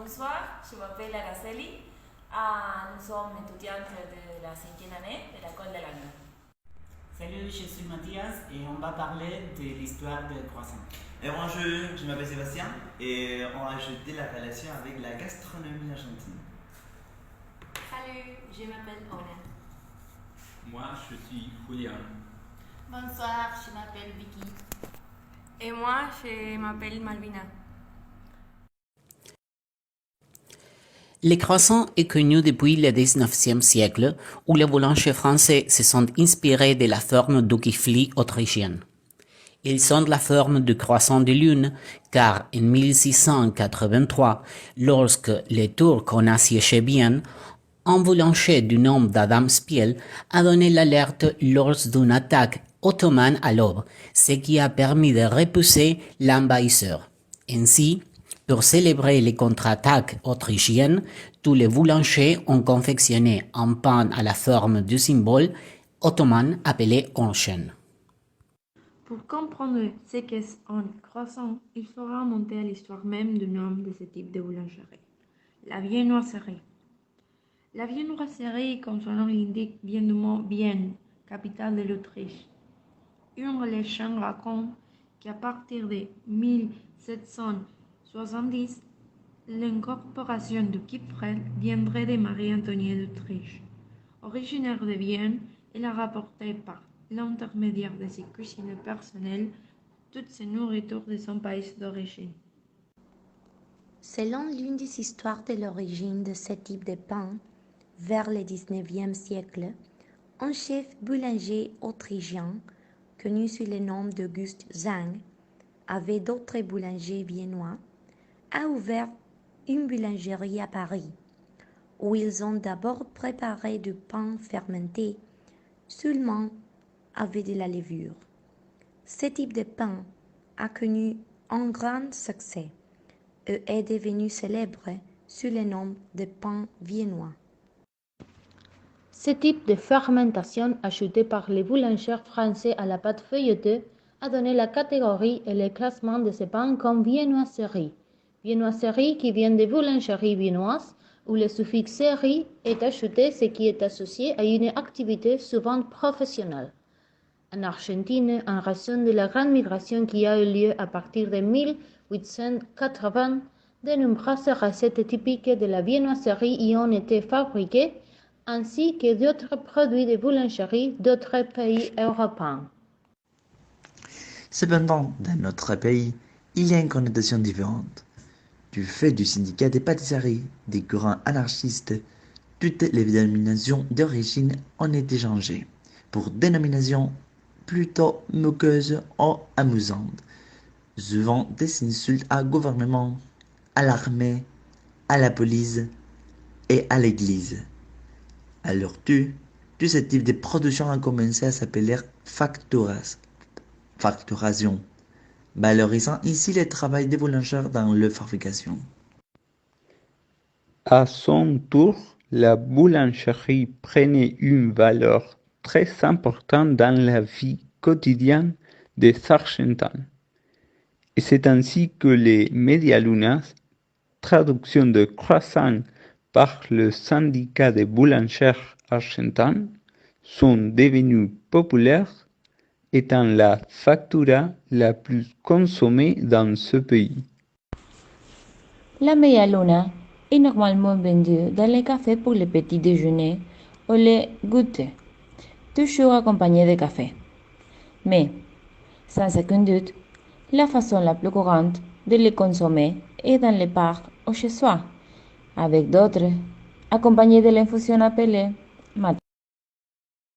Bonsoir, je m'appelle Araceli. Nous sommes étudiantes de la 5e année de l'école de la Lune. Salut, je suis Mathias et on va parler de l'histoire de croissant. Et moi, je m'appelle Sébastien et on va ajouter la relation avec la gastronomie argentine. Salut, je m'appelle Ona. Moi, je suis Julian. Bonsoir, je m'appelle Vicky. Et moi, je m'appelle Malvina. Le croissant est connu depuis le XIXe siècle, où les boulangers français se sont inspirés de la forme du kifli autrichienne. Ils sont de la forme du croissant de lune, car en 1683, lorsque les Turcs ont assiégé Vienne, un boulanger du nom d'Adam Spiel a donné l'alerte lors d'une attaque ottomane à l'aube, ce qui a permis de repousser l'envahisseur. Ainsi, pour célébrer les contre-attaques autrichiennes, tous les boulangers ont confectionné un pain à la forme du symbole ottoman appelé Onchen. Pour comprendre ce qu'est un croissant, il faudra remonter à l'histoire même du nom de ce type de boulangerie, la viennoiserie. La viennoiserie, comme son nom l'indique, vient du mot Vienne, capitale de l'Autriche. Une légende raconte qu'à partir de 1770, l'incorporation du kipfel viendrait de Marie-Antoinette d'Autriche. Originaire de Vienne, elle a rapporté par l'intermédiaire de ses cuisines personnelles toutes ses nourritures de son pays d'origine. Selon l'une des histoires de l'origine de ce type de pain, vers le XIXe siècle, un chef boulanger autrichien, connu sous le nom d'Auguste Zang, avec d'autres boulangers viennois, a ouvert une boulangerie à Paris, où ils ont d'abord préparé du pain fermenté, seulement avec de la levure. Ce type de pain a connu un grand succès et est devenu célèbre sous le nom de pain viennois. Ce type de fermentation ajouté par les boulangers français à la pâte feuilletée a donné la catégorie et le classement de ce pain comme viennoiserie. Viennoiserie qui vient de boulangerie viennoise, où le suffixe serie est ajouté, ce qui est associé à une activité souvent professionnelle. En Argentine, en raison de la grande migration qui a eu lieu à partir de 1880, de nombreuses recettes typiques de la viennoiserie y ont été fabriquées, ainsi que d'autres produits de boulangerie d'autres pays européens. Cependant, dans notre pays, il y a une connotation différente. Du fait du syndicat des pâtisseries, des courants anarchistes, toutes les dénominations d'origine ont été changées pour dénominations plutôt moqueuses ou amusantes, souvent des insultes au gouvernement, à l'armée, à la police et à l'église. Alors tout ce type de production a commencé à s'appeler facturation, valorisant ainsi le travail des boulangers dans leur fabrication. À son tour, la boulangerie prenait une valeur très importante dans la vie quotidienne des Argentins. Et c'est ainsi que les medialunas, traduction de croissant par le syndicat des boulangers argentins, sont devenues populaires, étant la factura la plus consommée dans ce pays. La media luna est normalement vendue dans les cafés pour le petit déjeuner ou le goûter, toujours accompagnée de café. Mais, sans aucun doute, la façon la plus courante de le consommer est dans les parcs ou chez soi, avec d'autres, accompagnés de l'infusion appelée mate.